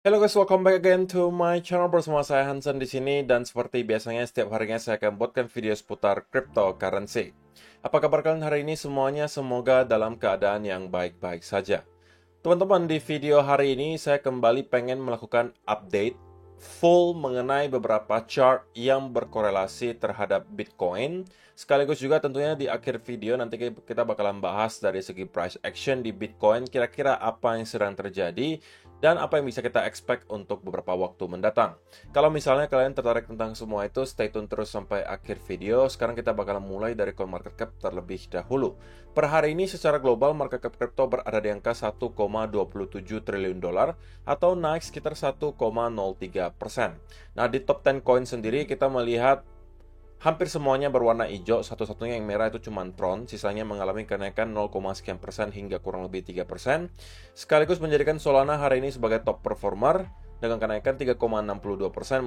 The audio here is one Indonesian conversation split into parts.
Hello guys, welcome back again to my channel bersama saya Hansen di sini dan seperti biasanya setiap harinya saya akan buatkan video seputar cryptocurrency. Apa kabar kalian hari ini semuanya? Semoga dalam keadaan yang baik-baik saja. Teman-teman, di video hari ini saya kembali pengen melakukan update full mengenai beberapa chart yang berkorelasi terhadap Bitcoin. Sekaligus juga tentunya di akhir video nanti kita bakalan bahas dari segi price action di Bitcoin, kira-kira apa yang sedang terjadi dan apa yang bisa kita expect untuk beberapa waktu mendatang. Kalau misalnya kalian tertarik tentang semua itu, stay tune terus sampai akhir video. Sekarang kita bakalan mulai dari CoinMarketCap terlebih dahulu. Per hari ini secara global market cap kripto berada di angka 1,27 triliun dolar atau naik sekitar 1,03%. Nah, di top 10 coin sendiri kita melihat hampir semuanya berwarna hijau, satu-satunya yang merah itu cuma Tron, sisanya mengalami kenaikan 0, sekian persen hingga kurang lebih 3%, sekaligus menjadikan Solana hari ini sebagai top performer dengan kenaikan 3,62%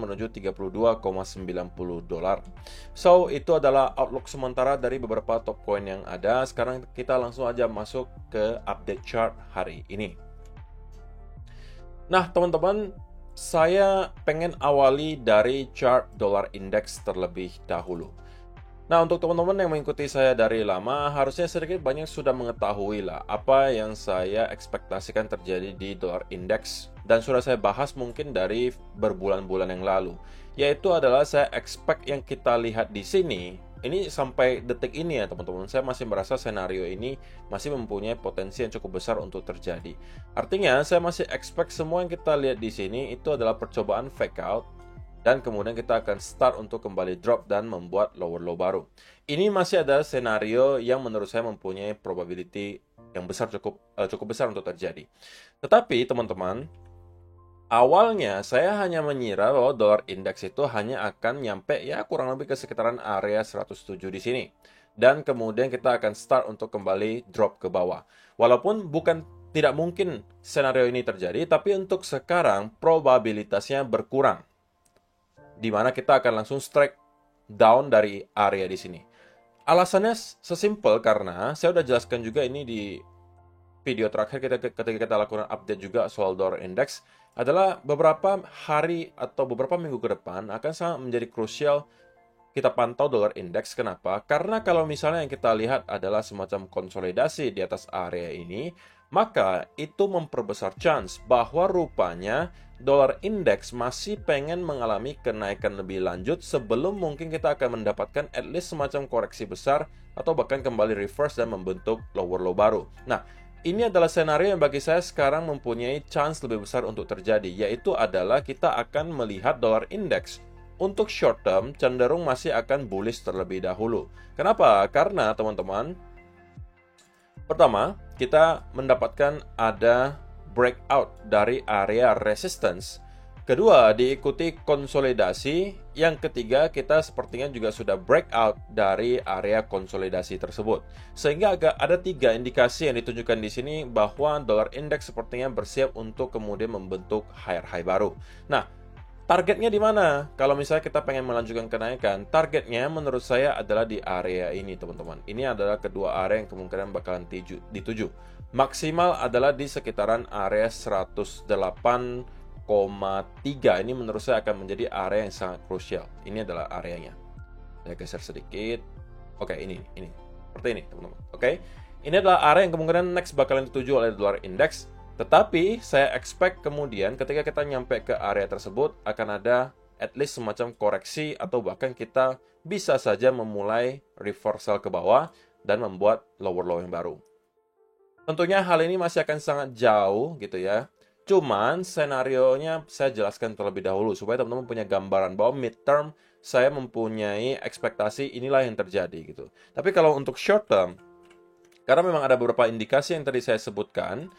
menuju 32,90 dolar. So, itu adalah outlook sementara dari beberapa top coin yang ada. Sekarang kita langsung aja masuk ke update chart hari ini. Nah, teman-teman, saya pengen awali dari chart dollar index terlebih dahulu. Nah, untuk teman-teman yang mengikuti saya dari lama, harusnya sedikit banyak sudah mengetahui lah apa yang saya ekspektasikan terjadi di dollar index dan sudah saya bahas mungkin dari berbulan-bulan yang lalu. Yaitu adalah saya expect yang kita lihat di sini, ini sampai detik ini ya teman-teman, saya masih merasa senario ini masih mempunyai potensi yang cukup besar untuk terjadi. Artinya, saya masih expect semua yang kita lihat di sini itu adalah percobaan fake out dan kemudian kita akan start untuk kembali drop dan membuat lower low baru. Ini masih ada senario yang menurut saya mempunyai probability yang besar cukup besar untuk terjadi. Tetapi teman-teman, awalnya saya hanya mengira bahwa dolar indeks itu hanya akan nyampe ya kurang lebih ke sekitaran area 107 di sini. Dan kemudian kita akan start untuk kembali drop ke bawah. Walaupun bukan tidak mungkin senario ini terjadi, tapi untuk sekarang probabilitasnya berkurang, di mana kita akan langsung strike down dari area di sini. Alasannya sesimpel karena saya udah jelaskan juga ini di video terakhir ketika kita lakukan update juga soal dollar index, adalah beberapa hari atau beberapa minggu ke depan akan sangat menjadi krusial kita pantau dollar index. Kenapa? Karena kalau misalnya yang kita lihat adalah semacam konsolidasi di atas area ini, maka itu memperbesar chance bahwa rupanya dolar index masih pengen mengalami kenaikan lebih lanjut sebelum mungkin kita akan mendapatkan at least semacam koreksi besar atau bahkan kembali reverse dan membentuk lower low baru. Nah, ini adalah senario yang bagi saya sekarang mempunyai chance lebih besar untuk terjadi, yaitu adalah kita akan melihat dolar index untuk short term cenderung masih akan bullish terlebih dahulu. Kenapa? Karena teman-teman, pertama, kita mendapatkan ada breakout dari area resistance. Kedua, diikuti konsolidasi. Yang ketiga, kita sepertinya juga sudah breakout dari area konsolidasi tersebut. Sehingga agak ada 3 indikasi yang ditunjukkan di sini bahwa dolar index sepertinya bersiap untuk kemudian membentuk higher high baru. Nah, targetnya di mana? Kalau misalnya kita pengen melanjutkan kenaikan, targetnya menurut saya adalah di area ini, teman-teman. Ini adalah kedua area yang kemungkinan bakalan dituju. Maksimal adalah di sekitaran area 108,3. Ini menurut saya akan menjadi area yang sangat krusial. Ini adalah areanya. Saya geser sedikit. Oke, ini. Seperti ini, teman-teman. Oke. Ini adalah area yang kemungkinan next bakalan dituju oleh dolar index. Tetapi saya expect kemudian ketika kita nyampe ke area tersebut akan ada at least semacam koreksi atau bahkan kita bisa saja memulai reversal ke bawah dan membuat lower low yang baru. Tentunya hal ini masih akan sangat jauh gitu ya. Cuman senarionya saya jelaskan terlebih dahulu supaya teman-teman punya gambaran bahwa midterm saya mempunyai ekspektasi inilah yang terjadi gitu. Tapi kalau untuk short term, karena memang ada beberapa indikasi yang tadi saya sebutkan,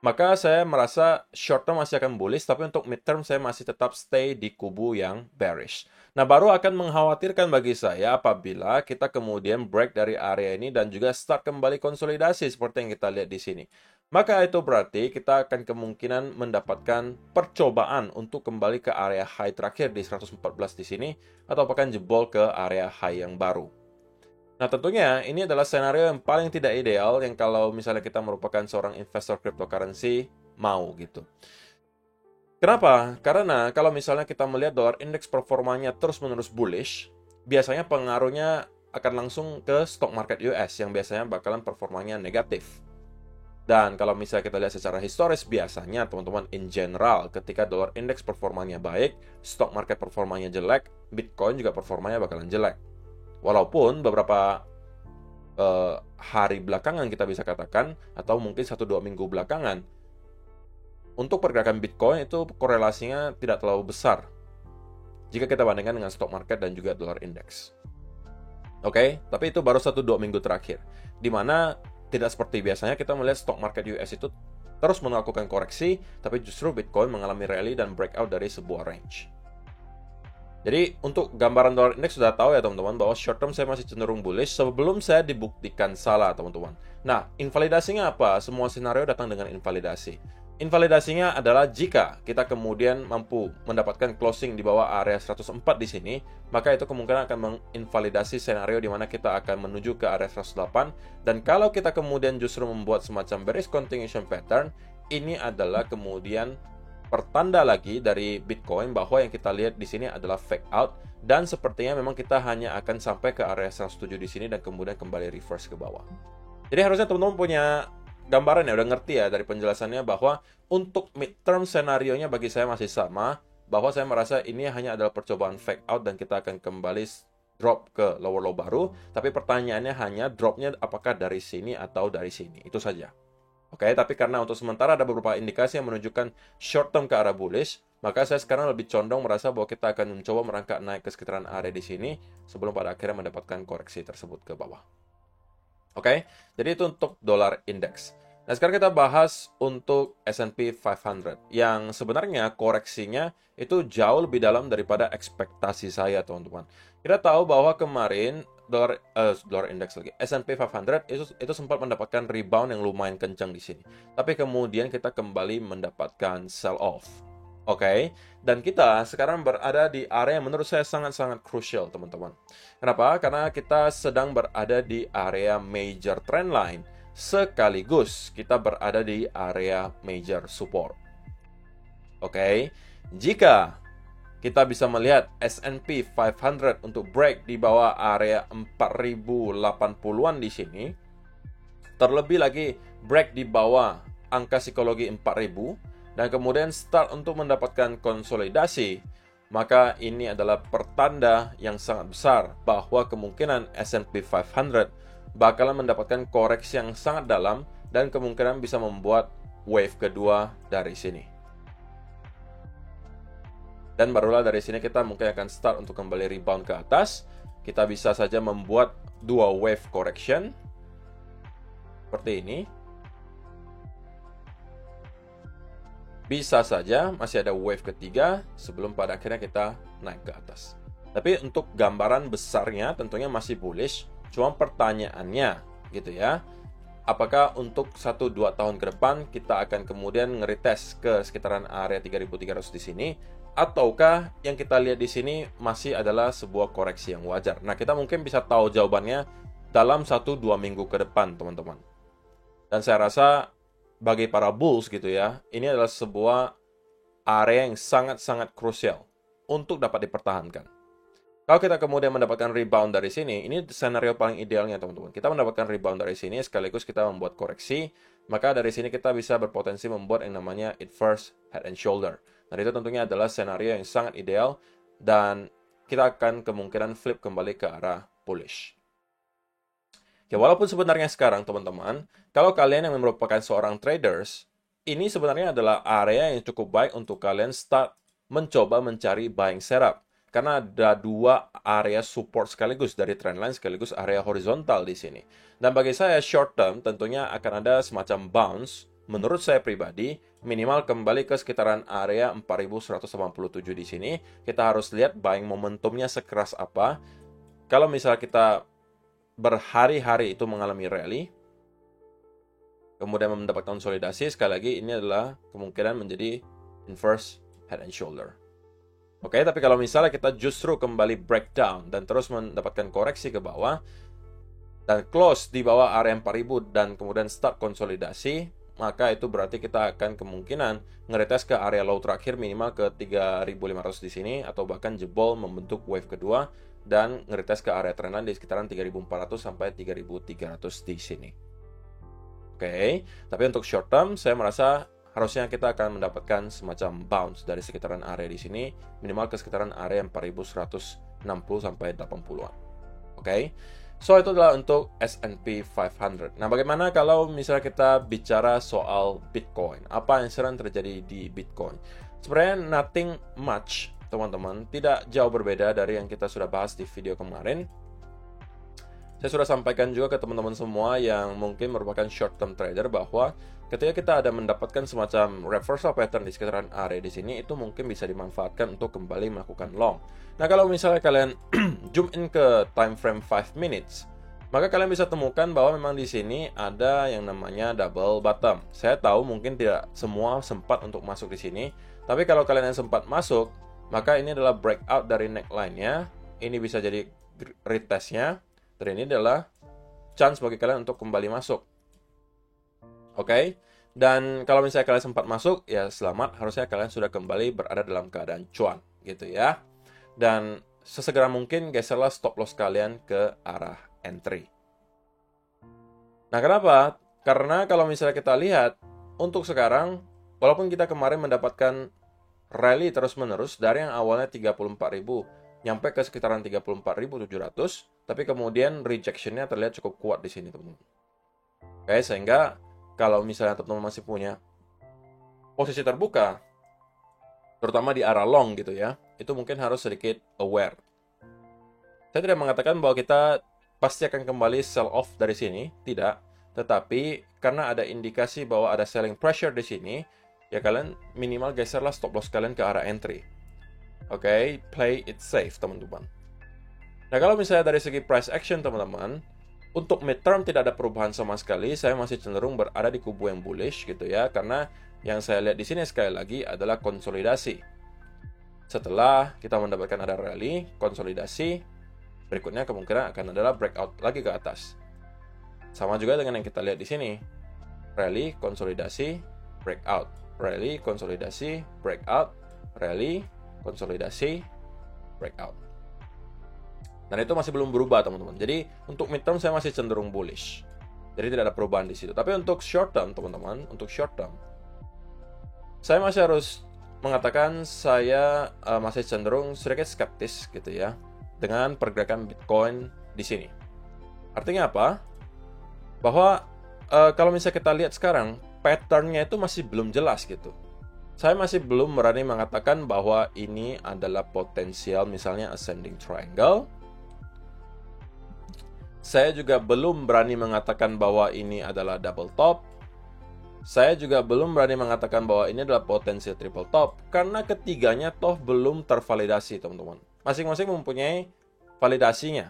maka saya merasa short term masih akan bullish, tapi untuk midterm saya masih tetap stay di kubu yang bearish. Nah, baru akan mengkhawatirkan bagi saya apabila kita kemudian break dari area ini dan juga start kembali konsolidasi seperti yang kita lihat di sini. Maka itu berarti kita akan kemungkinan mendapatkan percobaan untuk kembali ke area high terakhir di 114 di sini atau bahkan jebol ke area high yang baru. Nah, tentunya ini adalah senario yang paling tidak ideal yang kalau misalnya kita merupakan seorang investor cryptocurrency mau gitu. Kenapa? Karena kalau misalnya kita melihat dolar indeks performanya terus-menerus bullish, biasanya pengaruhnya akan langsung ke stock market US yang biasanya bakalan performanya negatif. Dan kalau misalnya kita lihat secara historis, biasanya teman-teman in general ketika dolar indeks performanya baik, stock market performanya jelek, Bitcoin juga performanya bakalan jelek. Walaupun beberapa hari belakangan kita bisa katakan, atau mungkin 1-2 minggu belakangan, untuk pergerakan Bitcoin itu korelasinya tidak terlalu besar jika kita bandingkan dengan stock market dan juga dolar indeks. Oke, tapi itu baru 1-2 minggu terakhir, di mana tidak seperti biasanya kita melihat stock market US itu terus melakukan koreksi, tapi justru Bitcoin mengalami rally dan breakout dari sebuah range. Jadi untuk gambaran dolar indeks sudah tahu ya teman-teman bahwa short term saya masih cenderung bullish sebelum saya dibuktikan salah teman-teman. Nah, invalidasinya apa? Semua skenario datang dengan invalidasi. Invalidasinya adalah jika kita kemudian mampu mendapatkan closing di bawah area 104 di sini, maka itu kemungkinan akan menginvalidasi skenario di mana kita akan menuju ke area 108. Dan kalau kita kemudian justru membuat semacam bearish continuation pattern, ini adalah kemudian pertanda lagi dari Bitcoin bahwa yang kita lihat di sini adalah fake out, dan sepertinya memang kita hanya akan sampai ke area 107 di sini dan kemudian kembali reverse ke bawah. Jadi harusnya teman-teman punya gambaran ya, udah ngerti ya dari penjelasannya bahwa untuk midterm senarionya bagi saya masih sama, bahwa saya merasa ini hanya adalah percobaan fake out dan kita akan kembali drop ke lower low baru, tapi pertanyaannya hanya dropnya apakah dari sini atau dari sini, itu saja. Oke, tapi karena untuk sementara ada beberapa indikasi yang menunjukkan short term ke arah bullish, maka saya sekarang lebih condong merasa bahwa kita akan mencoba merangkak naik ke sekitaran area di sini sebelum pada akhirnya mendapatkan koreksi tersebut ke bawah. Oke, jadi itu untuk dolar indeks. Nah, sekarang kita bahas untuk S&P 500 yang sebenarnya koreksinya itu jauh lebih dalam daripada ekspektasi saya, teman-teman. Kita tahu bahwa kemarin dolar indeks lagi, S&P 500 itu sempat mendapatkan rebound yang lumayan kencang di sini. Tapi kemudian kita kembali mendapatkan sell off. Oke, dan kita sekarang berada di area yang menurut saya sangat-sangat crucial, teman-teman. Kenapa? Karena kita sedang berada di area major trend line, sekaligus kita berada di area major support. Oke, jika kita bisa melihat S&P 500 untuk break di bawah area 4080-an di sini, terlebih lagi break di bawah angka psikologi 4000, dan kemudian start untuk mendapatkan konsolidasi, maka ini adalah pertanda yang sangat besar bahwa kemungkinan S&P 500 bakalan mendapatkan koreksi yang sangat dalam dan kemungkinan bisa membuat wave kedua dari sini. Dan barulah dari sini kita mungkin akan start untuk kembali rebound ke atas. Kita bisa saja membuat dua wave correction seperti ini. Bisa saja masih ada wave ketiga sebelum pada akhirnya kita naik ke atas. Tapi untuk gambaran besarnya tentunya masih bullish. Cuma pertanyaannya gitu ya, apakah untuk 1-2 tahun ke depan kita akan kemudian ngeretest ke sekitaran area 3300 di sini, ataukah yang kita lihat di sini masih adalah sebuah koreksi yang wajar? Nah, kita mungkin bisa tahu jawabannya dalam 1-2 minggu ke depan, teman-teman. Dan saya rasa bagi para bulls gitu ya, ini adalah sebuah area yang sangat-sangat krusial untuk dapat dipertahankan. Kalau kita kemudian mendapatkan rebound dari sini, ini skenario paling idealnya teman-teman. Kita mendapatkan rebound dari sini sekaligus kita membuat koreksi, maka dari sini kita bisa berpotensi membuat yang namanya inverse head and shoulder. Nah, itu tentunya adalah skenario yang sangat ideal dan kita akan kemungkinan flip kembali ke arah bullish. Ya, walaupun sebenarnya sekarang teman-teman, kalau kalian yang merupakan seorang traders, ini sebenarnya adalah area yang cukup baik untuk kalian start mencoba mencari buying setup. Karena ada dua area support sekaligus dari trendline sekaligus area horizontal di sini. Dan bagi saya short term tentunya akan ada semacam bounce. Menurut saya pribadi, minimal kembali ke sekitaran area 4187 di sini. Kita harus lihat buying momentumnya sekeras apa. Kalau misalnya kita berhari-hari itu mengalami rally, kemudian mendapatkan konsolidasi, sekali lagi ini adalah kemungkinan menjadi inverse head and shoulder. Oke, tapi kalau misalnya kita justru kembali breakdown dan terus mendapatkan koreksi ke bawah dan close di bawah area 4000 dan kemudian start konsolidasi, maka itu berarti kita akan kemungkinan ngeretest ke area low terakhir minimal ke 3.500 di sini, atau bahkan jebol membentuk wave kedua dan ngeretest ke area trendline di sekitaran 3.400 sampai 3.300 di sini. Oke, tapi untuk short term saya merasa harusnya kita akan mendapatkan semacam bounce dari sekitaran area di sini, minimal ke sekitaran area 4.160 sampai 80-an. Oke. So, itu adalah untuk S&P 500. Nah, bagaimana kalau misalnya kita bicara soal Bitcoin? Apa yang sedang terjadi di Bitcoin? Sebenarnya nothing much, teman-teman. Tidak jauh berbeda dari yang kita sudah bahas di video kemarin. Saya sudah sampaikan juga ke teman-teman semua yang mungkin merupakan short term trader bahwa ketika kita ada mendapatkan semacam reversal pattern di sekitaran area di sini, itu mungkin bisa dimanfaatkan untuk kembali melakukan long. Nah, kalau misalnya kalian zoom in ke time frame 5 minutes, maka kalian bisa temukan bahwa memang di sini ada yang namanya double bottom. Saya tahu mungkin tidak semua sempat untuk masuk di sini, tapi kalau kalian yang sempat masuk, maka ini adalah breakout dari neckline-nya. Ini bisa jadi retest-nya. Dan ini adalah chance bagi kalian untuk kembali masuk. Oke? Dan kalau misalnya kalian sempat masuk, ya selamat. Harusnya kalian sudah kembali berada dalam keadaan cuan. Gitu ya. Dan sesegera mungkin geserlah stop loss kalian ke arah entry. Nah, kenapa? Karena kalau misalnya kita lihat, untuk sekarang, walaupun kita kemarin mendapatkan rally terus-menerus dari yang awalnya 34.000 nyampe ke sekitaran 34.700, tapi kemudian rejection-nya terlihat cukup kuat di sini, teman-teman. Oke, sehingga kalau misalnya teman-teman masih punya posisi terbuka, terutama di arah long gitu ya, itu mungkin harus sedikit aware. Saya tidak mengatakan bahwa kita pasti akan kembali sell off dari sini, tidak. Tetapi karena ada indikasi bahwa ada selling pressure di sini, ya kalian minimal geserlah stop loss kalian ke arah entry. Oke, play it safe, teman-teman. Nah, kalau misalnya dari segi price action, teman-teman, untuk midterm tidak ada perubahan sama sekali. Saya masih cenderung berada di kubu yang bullish gitu ya, karena yang saya lihat di sini sekali lagi adalah konsolidasi. Setelah kita mendapatkan ada rally, konsolidasi, berikutnya kemungkinan akan adalah breakout lagi ke atas. Sama juga dengan yang kita lihat di sini. Rally, konsolidasi, breakout. Rally, konsolidasi, breakout. Rally, konsolidasi, breakout. Dan itu masih belum berubah, teman-teman. Jadi untuk midterm saya masih cenderung bullish. Jadi tidak ada perubahan di situ. Tapi untuk short term, teman-teman, untuk short term, saya masih harus mengatakan saya masih cenderung sedikit skeptis gitu ya dengan pergerakan Bitcoin di sini. Artinya apa? Bahwa kalau misalnya kita lihat sekarang, pattern-nya itu masih belum jelas gitu. Saya masih belum berani mengatakan bahwa ini adalah potensial misalnya ascending triangle. Saya juga belum berani mengatakan bahwa ini adalah double top. Saya juga belum berani mengatakan bahwa ini adalah potensial triple top. Karena ketiganya toh belum tervalidasi, teman-teman. Masing-masing mempunyai validasinya.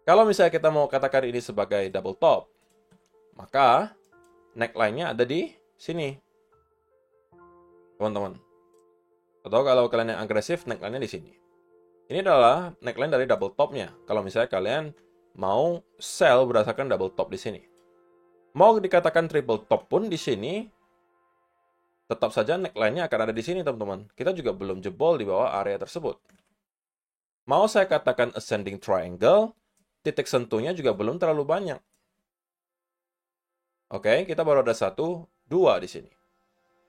Kalau misalnya kita mau katakan ini sebagai double top, maka neckline-nya ada di sini, teman-teman. Atau kalau kalian yang agresif, neckline-nya di sini. Ini adalah neckline dari double top-nya. Kalau misalnya kalian mau sell berdasarkan double top di sini. Mau dikatakan triple top pun di sini, tetap saja neckline-nya akan ada di sini, teman-teman. Kita juga belum jebol di bawah area tersebut. Mau saya katakan ascending triangle, titik sentuhnya juga belum terlalu banyak. Oke, kita baru ada 1, 2 di sini.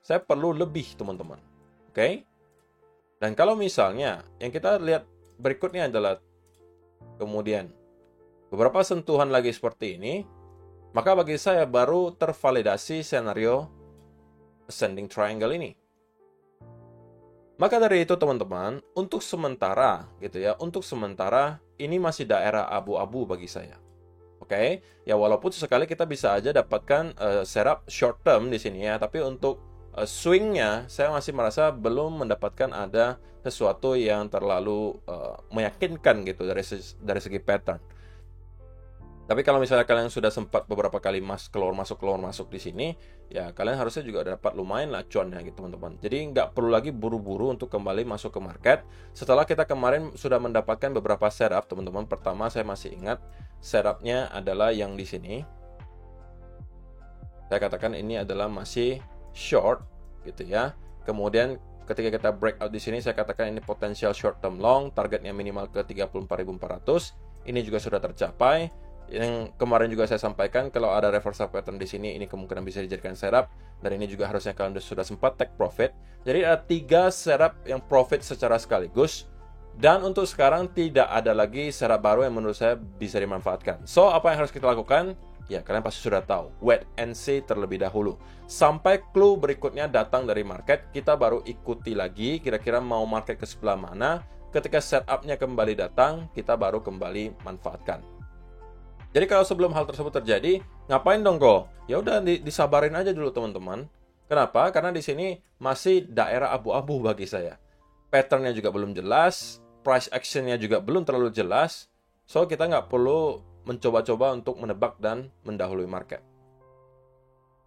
Saya perlu lebih, teman-teman. Oke? Dan kalau misalnya yang kita lihat berikutnya adalah kemudian beberapa sentuhan lagi seperti ini, maka bagi saya baru tervalidasi senario ascending triangle ini. Maka dari itu, teman-teman, untuk sementara gitu ya, untuk sementara ini masih daerah abu-abu bagi saya. Oke? Ya walaupun sekali kita bisa aja dapatkan setup short term di sini ya, tapi untuk swing-nya saya masih merasa belum mendapatkan ada sesuatu yang terlalu meyakinkan gitu dari segi pattern. Tapi kalau misalnya kalian sudah sempat beberapa kali keluar masuk di sini, ya kalian harusnya juga dapat lumayan lah cuannya gitu, teman-teman. Jadi nggak perlu lagi buru-buru untuk kembali masuk ke market. Setelah kita kemarin sudah mendapatkan beberapa setup, teman-teman. Pertama saya masih ingat setupnya adalah yang di sini. Saya katakan ini adalah masih short gitu ya. Kemudian ketika kita breakout di sini, saya katakan ini potensial short term long, targetnya minimal ke 34.400. Ini juga sudah tercapai. Yang kemarin juga saya sampaikan, kalau ada reversal pattern di sini, ini kemungkinan bisa dijadikan setup. Dan ini juga harusnya kalian sudah sempat take profit. Jadi ada 3 setup yang profit secara sekaligus. Dan untuk sekarang tidak ada lagi setup baru yang menurut saya bisa dimanfaatkan. So, apa yang harus kita lakukan? Ya, kalian pasti sudah tahu. Wait and see terlebih dahulu. Sampai clue berikutnya datang dari market, kita baru ikuti lagi kira-kira mau market ke sebelah mana. Ketika setupnya kembali datang, kita baru kembali manfaatkan. Jadi kalau sebelum hal tersebut terjadi, ngapain dong kok? Ya udah disabarin aja dulu teman-teman. Kenapa? Karena di sini masih daerah abu-abu bagi saya. Patternnya juga belum jelas, price actionnya juga belum terlalu jelas. So kita nggak perlu mencoba-coba untuk menebak dan mendahului market.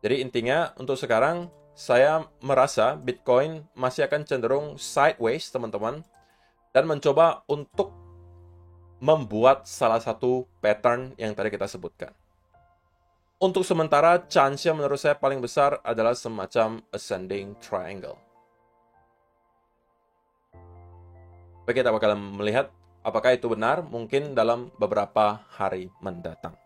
Jadi intinya untuk sekarang saya merasa Bitcoin masih akan cenderung sideways teman-teman, dan mencoba untuk membuat salah satu pattern yang tadi kita sebutkan. Untuk sementara, chance-nya menurut saya paling besar adalah semacam ascending triangle. Baik, kita bakalan melihat apakah itu benar mungkin dalam beberapa hari mendatang.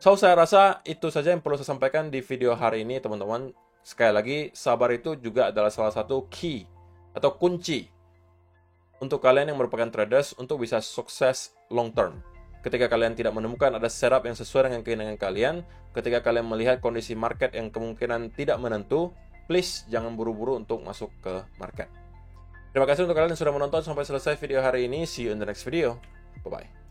So, saya rasa itu saja yang perlu saya sampaikan di video hari ini, teman-teman. Sekali lagi, sabar itu juga adalah salah satu key atau kunci untuk kalian yang merupakan traders untuk bisa sukses long term. Ketika kalian tidak menemukan ada setup yang sesuai dengan keinginan kalian, ketika kalian melihat kondisi market yang kemungkinan tidak menentu, please jangan buru-buru untuk masuk ke market. Terima kasih untuk kalian yang sudah menonton sampai selesai video hari ini. See you in the next video. Bye-bye.